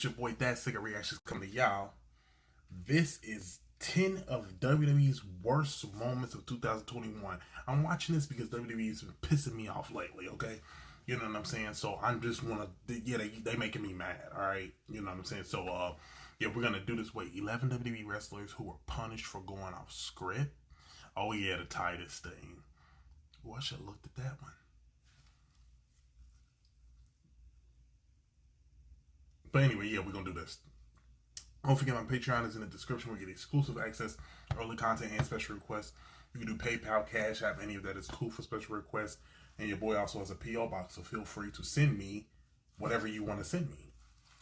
It's your boy ThatSingerReactions coming to y'all. This is 10 of WWE's worst moments of 2021. I'm watching this because WWE's been pissing me off lately, okay? You know what I'm saying? So I'm just wanna, yeah, they making me mad, alright? You know what I'm saying? So, yeah, we're gonna do this way. 11 WWE wrestlers who were punished for going off script. Oh yeah, the Titus thing. Well, I should have looked at that one. But anyway, yeah, we're going to do this. Don't forget my Patreon is in the description. We get exclusive access, early content, and special requests. You can do PayPal, CashApp, any of that is cool for special requests. And your boy also has a P.O Box, so feel free to send me whatever you want to send me.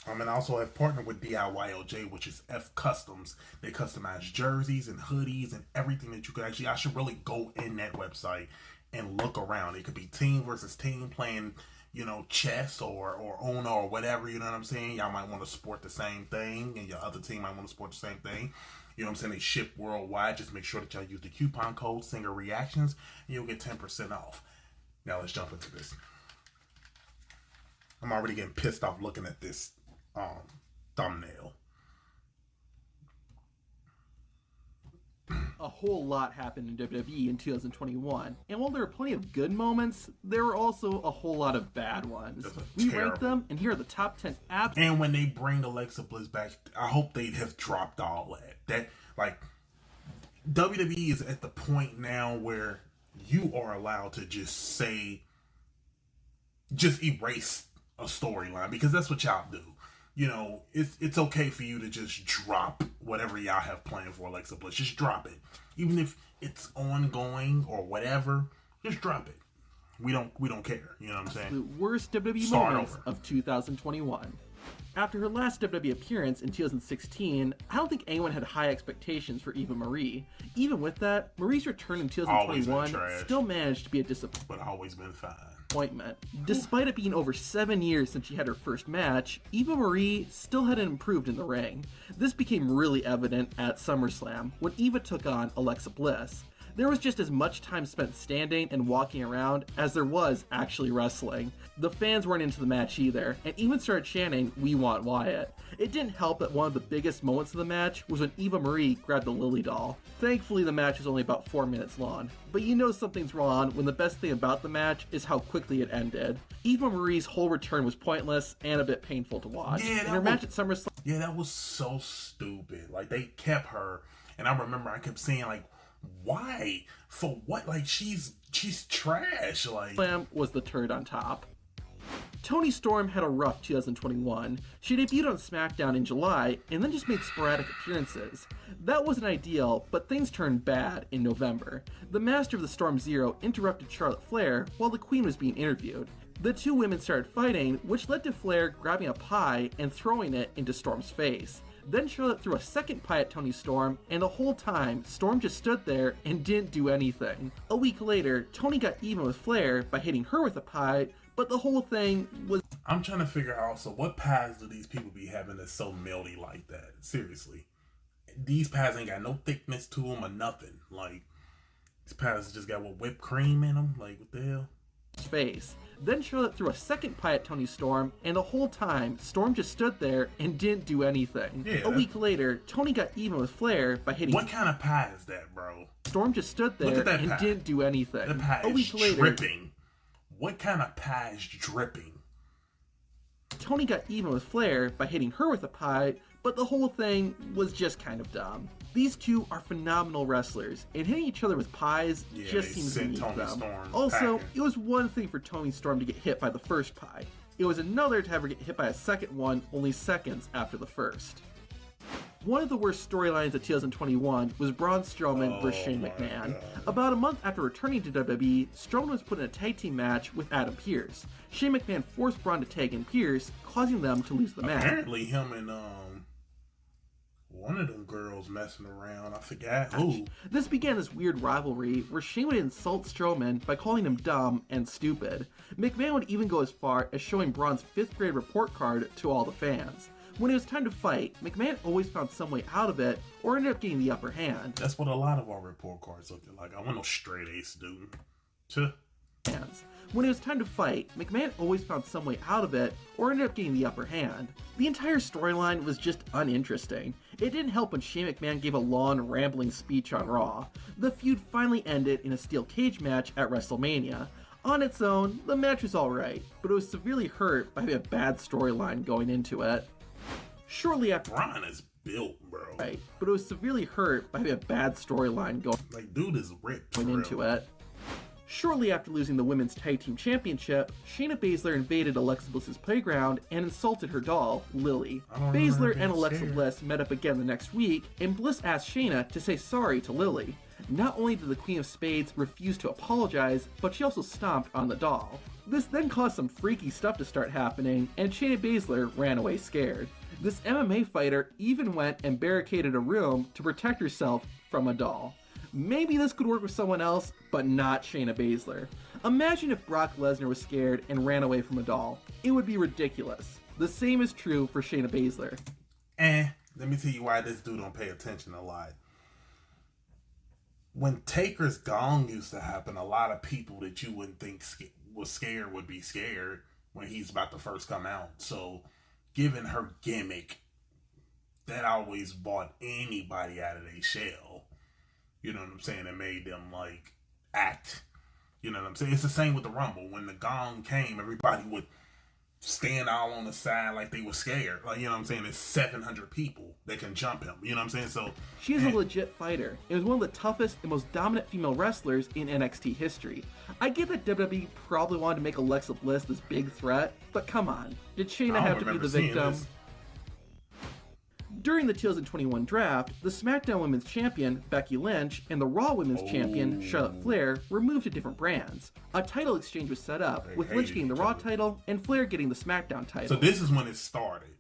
And I also have partnered with DIYLJ, which is F Customs. They customize jerseys and hoodies and everything that you could actually. I should really go in that website and look around. It could be team versus team playing, you know, chess or Uno or whatever, you know what I'm saying? Y'all might want to support the same thing, and your other team might want to support the same thing. You know what I'm saying? They ship worldwide. Just make sure that y'all use the coupon code ThatSingerReactions, and you'll get 10% off. Now let's jump into this. I'm already getting pissed off looking at this thumbnail. A whole lot happened in WWE in 2021, and while there were plenty of good moments, there were also a whole lot of bad ones. We ranked them, and here are the top 10 apps. And when they bring Alexa Bliss back, I hope they'd have dropped all that. That, like, WWE is at the point now where you are allowed to just say, just erase a storyline, because that's what y'all do. You know, it's okay for you to just drop whatever y'all have planned for Alexa Bliss. Just drop it. Even if it's ongoing or whatever, just drop it. We don't care. You know what I'm saying? The worst WWE moments of 2021. After her last WWE appearance in 2016, I don't think anyone had high expectations for Eva Marie. Even with that, Marie's return in 2021 still managed to be a disappointment. But always been fine. Despite it being over 7 years since she had her first match, Eva Marie still hadn't improved in the ring. This became really evident at SummerSlam, when Eva took on Alexa Bliss. There was just as much time spent standing and walking around as there was actually wrestling. The fans weren't into the match either, and even started chanting, "We want Wyatt." It didn't help that one of the biggest moments of the match was when Eva Marie grabbed the Lily doll. Thankfully, the match was only about 4 minutes long, but you know something's wrong when the best thing about the match is how quickly it ended. Eva Marie's whole return was pointless and a bit painful to watch. Yeah, in her match at SummerSlam, yeah, that was so stupid. Like, they kept her, and I remember I kept saying, like, why? For what? Like, she's trash. Like, Slam was the turd on top. Toni Storm had a rough 2021. She debuted on SmackDown in July and then just made sporadic appearances. That wasn't ideal, but things turned bad in November. The Master of the Storm Zero interrupted Charlotte Flair while the Queen was being interviewed. The two women started fighting, which led to Flair grabbing a pie and throwing it into Storm's face. Then Charlotte threw a second pie at Toni Storm, and the whole time, Storm just stood there and didn't do anything. A week later, Toni got even with Flair by hitting her with a pie, but the whole thing was... I'm trying to figure out, so what pies do these people be having that's so melty like that? Seriously. These pies ain't got no thickness to them or nothing. Like, these pies just got whipped cream in them? Like, what the hell? Face. Then Charlotte threw a second pie at Toni Storm, and the whole time, Storm just stood there and didn't do anything. Yeah, a week later, Toni got even with Flair by hitting... What kind of pie is that, bro? Storm just stood there and pie. Didn't do anything. The pie a week later, dripping. What kind of pie is dripping? Toni got even with Flair by hitting her with a pie, but the whole thing was just kind of dumb. These two are phenomenal wrestlers, and hitting each other with pies just seems to beneath them. Also, it was one thing for Toni Storm to get hit by the first pie. It was another to have her get hit by a second one only seconds after the first. One of the worst storylines of 2021 was Braun Strowman versus Shane McMahon. About a month after returning to WWE, Strowman was put in a tag team match with Adam Pearce. Shane McMahon forced Braun to tag in Pearce, causing them to lose the match. Apparently him and one of them girls messing around. I forgot who. This began this weird rivalry where Shane would insult Strowman by calling him dumb and stupid. McMahon would even go as far as showing Braun's 5th grade report card to all the fans. When it was time to fight, McMahon always found some way out of it or ended up getting the upper hand. That's what a lot of our report cards looked like. I want no straight A student. hands. When it was time to fight, McMahon always found some way out of it or ended up getting the upper hand. The entire storyline was just uninteresting. It didn't help when Shane McMahon gave a long, rambling speech on Raw. The feud finally ended in a steel cage match at WrestleMania. On its own, the match was alright, but it was severely hurt by having a bad storyline going into it. Shortly after Braun is built, bro. Right, but it was severely hurt by having a bad storyline going dude is ripped into it. Shortly after losing the Women's Tag Team Championship, Shayna Baszler invaded Alexa Bliss's playground and insulted her doll, Lily. Baszler and Alexa Bliss met up again the next week, and Bliss asked Shayna to say sorry to Lily. Not only did the Queen of Spades refuse to apologize, but she also stomped on the doll. This then caused some freaky stuff to start happening, and Shayna Baszler ran away scared. This MMA fighter even went and barricaded a room to protect herself from a doll. Maybe this could work with someone else, but not Shayna Baszler. Imagine if Brock Lesnar was scared and ran away from a doll. It would be ridiculous. The same is true for Shayna Baszler. Let me tell you why this dude don't pay attention a lot. When Taker's gong used to happen, a lot of people that you wouldn't think was scared would be scared when he's about to first come out. So, given her gimmick, that always brought anybody out of their shell. You know what I'm saying? It made them, like, act. You know what I'm saying? It's the same with the Rumble. When the gong came, everybody would stand all on the side like they were scared. Like, you know what I'm saying? There's 700 people that can jump him. You know what I'm saying? So she is a legit fighter. It was one of the toughest and most dominant female wrestlers in NXT history. I get that WWE probably wanted to make Alexa Bliss this big threat, but come on. Did Shayna have to be the victim? During the 2021 draft, the SmackDown Women's Champion, Becky Lynch, and the Raw Women's Champion, Charlotte Flair, were moved to different brands. A title exchange was set up, with Lynch getting the Raw title and Flair getting the SmackDown title. So this is when it started.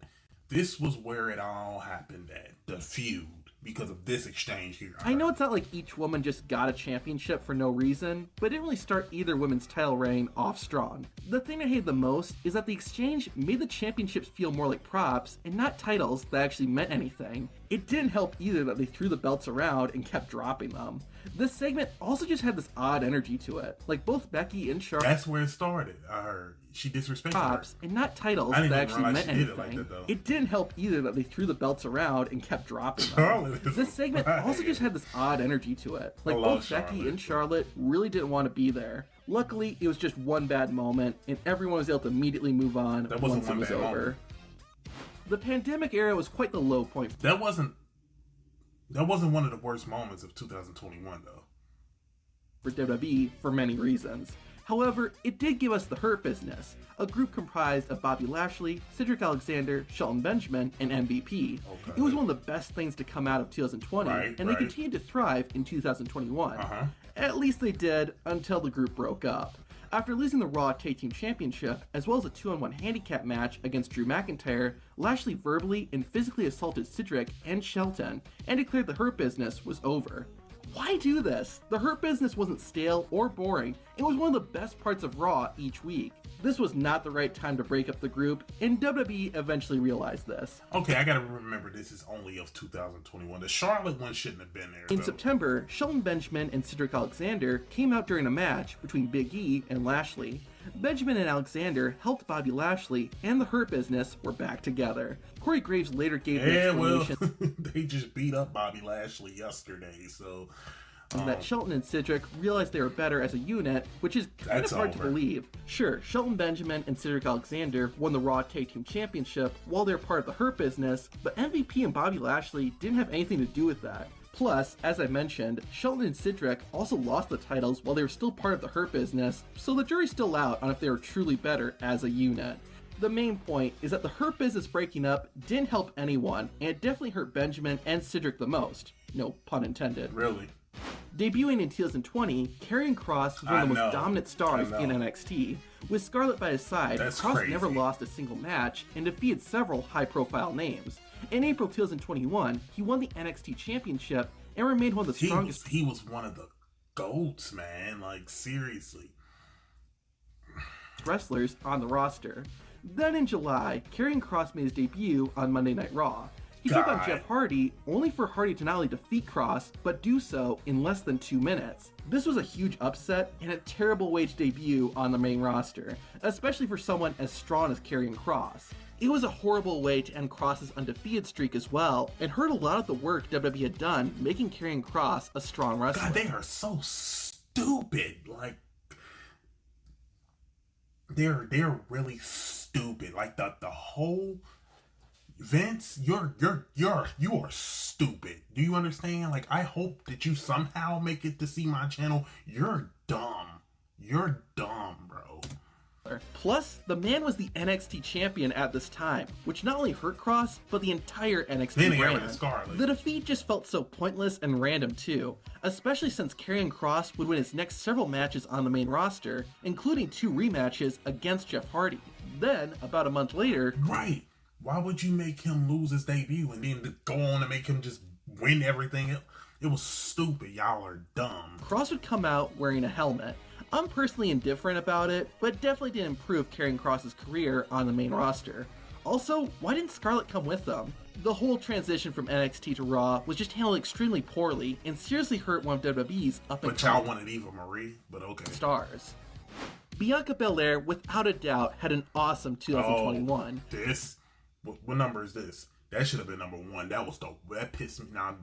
This was where it all happened at, the feud, because of this exchange here. I know it's not like each woman just got a championship for no reason, but it didn't really start either women's title reign off strong. The thing I hated the most is that the exchange made the championships feel more like props and not titles that actually meant anything. It didn't help either that they threw the belts around and kept dropping them. This segment also just had this odd energy to it. Like both Becky and Charlotte. That's where it started. I heard. She disrespected props her. and not titles that actually meant anything. Like that, it didn't help either that they threw the belts around and kept dropping them. This segment also just had this odd energy to it. Like both Becky and Charlotte really didn't want to be there. Luckily, it was just one bad moment, and everyone was able to immediately move on once it was over. The pandemic era was quite the low point. That wasn't one of the worst moments of 2021, though. For WWE, for many reasons. However, it did give us the Hurt Business, a group comprised of Bobby Lashley, Cedric Alexander, Shelton Benjamin, and MVP. Okay. It was one of the best things to come out of 2020, and they continued to thrive in 2021. At least they did, until the group broke up. After losing the Raw Tag Team Championship, as well as a 2-on-1 handicap match against Drew McIntyre, Lashley verbally and physically assaulted Cedric and Shelton, and declared the Hurt Business was over. Why do this? The Hurt Business wasn't stale or boring. It was one of the best parts of Raw each week. This was not the right time to break up the group, and WWE eventually realized this. Okay, I gotta remember this is only of 2021. The Charlotte one shouldn't have been there. In September, Shelton Benjamin and Cedric Alexander came out during a match between Big E and Lashley. Benjamin and Alexander helped Bobby Lashley, and the Hurt Business were back together. Corey Graves later gave the explanation. Well, they just beat up Bobby Lashley yesterday, so... that Shelton and Cedric realized they were better as a unit, which is kind of hard to believe. Sure, Shelton Benjamin and Cedric Alexander won the Raw Tag Team Championship while they were part of the Hurt Business, but MVP and Bobby Lashley didn't have anything to do with that. Plus, as I mentioned, Shelton and Cedric also lost the titles while they were still part of the Hurt Business, so the jury's still out on if they were truly better as a unit. The main point is that the Hurt Business breaking up didn't help anyone, and it definitely hurt Benjamin and Cedric the most. No pun intended. Really? Debuting in 2020, Karrion Kross was one of the most dominant stars in NXT. With Scarlett by his side, Kross never lost a single match and defeated several high-profile names. In April 2021, he won the NXT Championship and remained one of the strongest. He was one of the GOATs, man. Like, seriously. Wrestlers on the roster. Then in July, Karrion Kross made his debut on Monday Night Raw. He took on God. Jeff Hardy, only for Hardy to not only defeat Cross, but do so in less than 2 minutes. This was a huge upset and a terrible way to debut on the main roster, especially for someone as strong as Karrion Kross. It was a horrible way to end Kross's undefeated streak as well, and hurt a lot of the work WWE had done making Karrion Kross a strong wrestler. God, they are so stupid. Like, they're really stupid. Like the whole Vince, you are stupid. Do you understand? Like, I hope that you somehow make it to see my channel. You're dumb. You're dumb, bro. Plus, the man was the NXT champion at this time, which not only hurt Kross, but the entire NXT brand. The defeat just felt so pointless and random too, especially since Karrion Kross would win his next several matches on the main roster, including 2 rematches against Jeff Hardy. Then, about a month later... Right! Why would you make him lose his debut and then go on and make him just win everything? It was stupid. Y'all are dumb. Kross would come out wearing a helmet. I'm personally indifferent about it, but definitely didn't improve Karrion Kross's career on the main roster. Also, why didn't Scarlett come with them? The whole transition from NXT to Raw was just handled extremely poorly and seriously hurt one of WWE's up-and-coming But y'all wanted Eva Marie, but okay. Stars. Bianca Belair, without a doubt, had an awesome 2021. This? What number is this? That should have been number 1. That was dope. That pissed me. Now,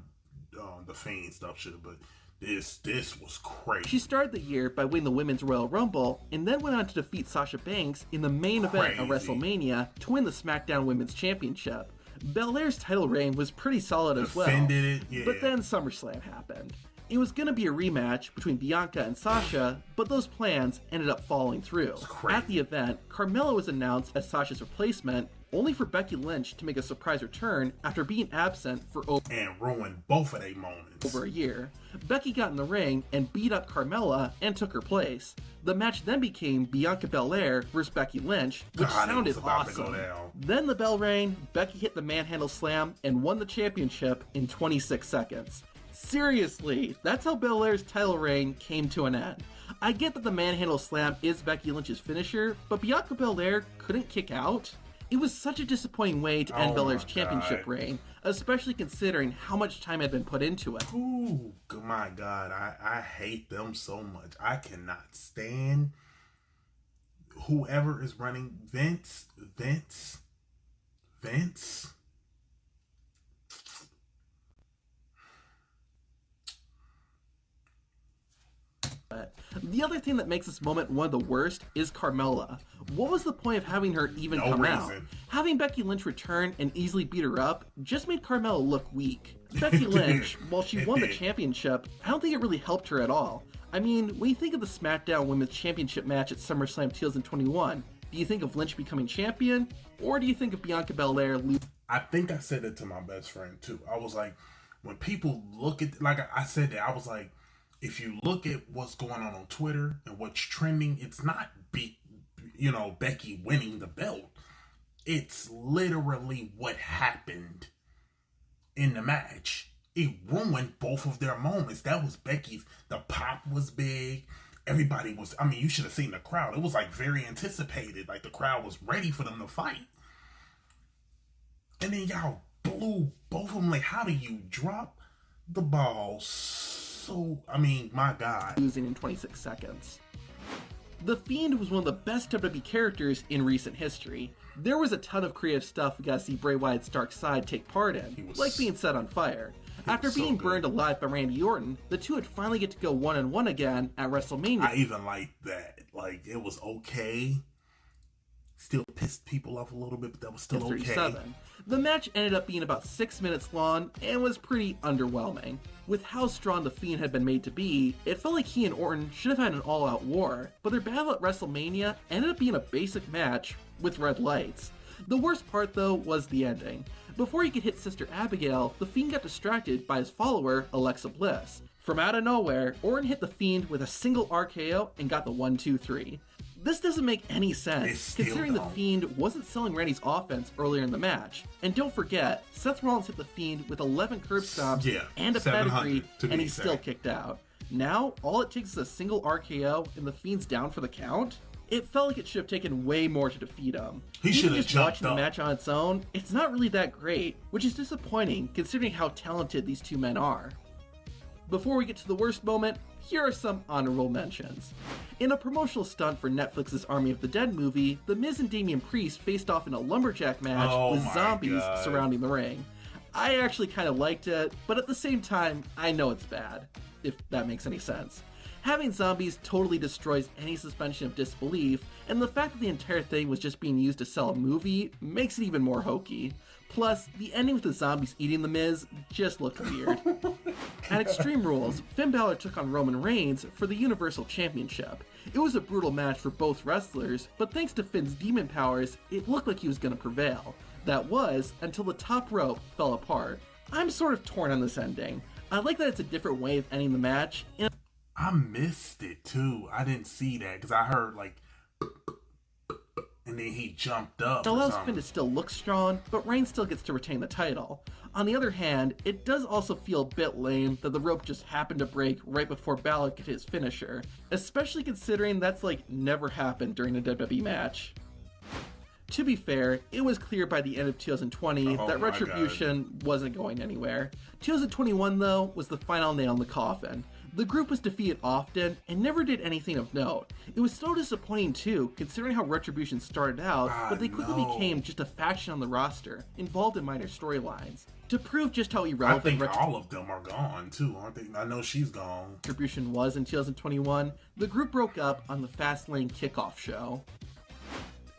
the Fiend stuff should have, but this was crazy. She started the year by winning the Women's Royal Rumble, and then went on to defeat Sasha Banks in the main event of WrestleMania to win the SmackDown Women's Championship. Belair's title reign was pretty solid as well. It, yeah. But then SummerSlam happened. It was going to be a rematch between Bianca and Sasha, but those plans ended up falling through. At the event, Carmella was announced as Sasha's replacement, only for Becky Lynch to make a surprise return after being absent for and ruin both of their moments. Over a year. Becky got in the ring and beat up Carmella and took her place. The match then became Bianca Belair versus Becky Lynch, which sounded awesome. Then the bell rang, Becky hit the manhandle slam, and won the championship in 26 seconds. Seriously, that's how Belair's title reign came to an end. I get that the manhandle slam is Becky Lynch's finisher, but Bianca Belair couldn't kick out? It was such a disappointing way to end Belair's championship reign, especially considering how much time had been put into it. Ooh, my God, I hate them so much. I cannot stand whoever is running Vince. The other thing that makes this moment one of the worst is Carmella. What was the point of having her even come out? Having Becky Lynch return and easily beat her up just made Carmella look weak. Becky Lynch, while she won the championship, I don't think it really helped her at all. I mean, when you think of the SmackDown Women's Championship match at SummerSlam 2021, do you think of Lynch becoming champion? Or do you think of Bianca Belair losing? I think I said it to my best friend too. I was like, when people look at, like I said that, I was like, if you look at what's going on Twitter and what's trending, it's not Becky winning the belt. It's literally what happened in the match. It ruined both of their moments. That was Becky's. The pop was big. Everybody was, you should have seen the crowd. It was like very anticipated. Like the crowd was ready for them to fight. And then y'all blew both of them. Like, how do you drop the ball? So, my God. Losing in 26 seconds. The Fiend was one of the best WWE characters in recent history. There was a ton of creative stuff we got to see Bray Wyatt's dark side take part in, like being set on fire. After being burned alive by Randy Orton, the two would finally get to go one-on-one again at WrestleMania. I even liked that. Like, it was okay. Still pissed people off a little bit, but that was still okay. The match ended up being about 6 minutes long and was pretty underwhelming. With how strong the Fiend had been made to be, it felt like he and Orton should have had an all-out war, but their battle at WrestleMania ended up being a basic match with red lights. The worst part, though, was the ending. Before he could hit Sister Abigail, the Fiend got distracted by his follower, Alexa Bliss. From out of nowhere, Orton hit the Fiend with a single RKO and got the 1-2-3. This doesn't make any sense, considering the Fiend wasn't selling Randy's offense earlier in the match. And don't forget, Seth Rollins hit the Fiend with 11 curb stomps and a pedigree, and he still kicked out. Now, all it takes is a single RKO and the Fiend's down for the count? It felt like it should have taken way more to defeat him. He Even should have just jumped watching up. the match on its own, it's not really that great, which is disappointing considering how talented these two men are. Before we get to the worst moment, here are some honorable mentions. In a promotional stunt for Netflix's Army of the Dead movie, The Miz and Damian Priest faced off in a lumberjack match with my zombies God. surrounding the ring. I actually kind of liked it, but at the same time, I know it's bad, if that makes any sense. Having zombies totally destroys any suspension of disbelief, and the fact that the entire thing was just being used to sell a movie makes it even more hokey. Plus, the ending with the zombies eating The Miz just looked weird. At Extreme Rules, Finn Balor took on Roman Reigns for the Universal Championship. It was a brutal match for both wrestlers, but thanks to Finn's demon powers, it looked like he was going to prevail. That was, until the top rope fell apart. I'm sort of torn on this ending. I like that it's a different way of ending the match, and I missed it too. I didn't see that because I heard like, and then he jumped up. it or allows something. Finn to still look strong, but Reigns still gets to retain the title. On the other hand, it does also feel a bit lame that the rope just happened to break right before Balor could hit his finisher, especially considering that's like never happened during a WWE match. To be fair, it was clear by the end of 2020 Oh that my Retribution wasn't going anywhere. 2021, though, was the final nail in the coffin. The group was defeated often and never did anything of note. It was so disappointing too, considering how Retribution started out, but they quickly became just a faction on the roster, involved in minor storylines. To prove just how I irrelevant think all of them are gone too, aren't they? I know she's gone. Retribution was in 2021, the group broke up on the Fastlane kickoff show.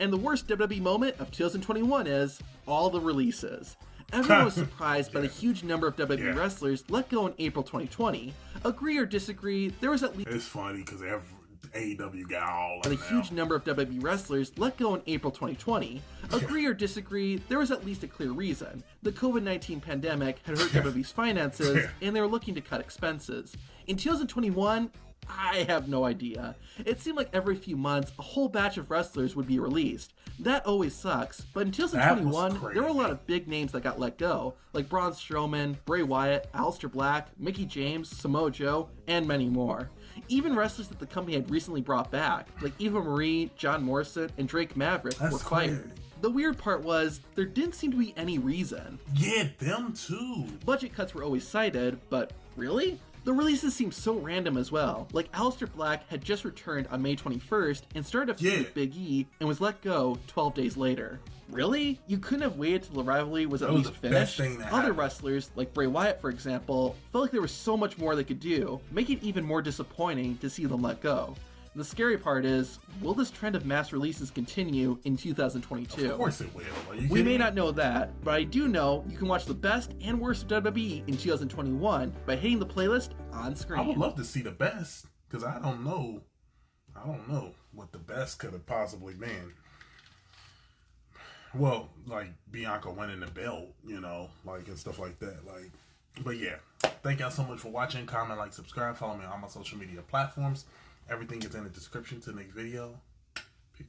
And the worst WWE moment of 2021 is all the releases. Everyone was surprised by the huge number of WWE wrestlers let go in April 2020. Agree or disagree, there was at least It's funny because AEW got all of a them huge now. number of WWE wrestlers let go in April 2020. Agree or disagree, there was at least a clear reason. The COVID-19 pandemic had hurt WWE's finances, and they were looking to cut expenses. In 2021, I have no idea. It seemed like every few months, a whole batch of wrestlers would be released. That always sucks, but in 2021, there were a lot of big names that got let go, like Braun Strowman, Bray Wyatt, Aleister Black, Mickie James, Samoa Joe, and many more. Even wrestlers that the company had recently brought back, like Eva Marie, John Morrison, and Drake Maverick, were fired. The weird part was, there didn't seem to be any reason. Yeah, them too. Budget cuts were always cited, but really? The releases seem so random as well. Like Aleister Black had just returned on May 21st and started a feud with Big E and was let go 12 days later. Really? You couldn't have waited till the rivalry was at least finished? Other wrestlers, like Bray Wyatt for example, felt like there was so much more they could do, making it even more disappointing to see them let go. The scary part is, will this trend of mass releases continue in 2022? Of course it will. We may not know that, but I do know you can watch the best and worst of WWE in 2021 by hitting the playlist on screen. I would love to see the best, because I don't know what the best could have possibly been. Well, like Bianca winning the belt, you know, like and stuff like that. Like, but yeah, thank y'all so much for watching. Comment, like, subscribe, follow me on all my social media platforms. Everything is in the description to the next video. Peace.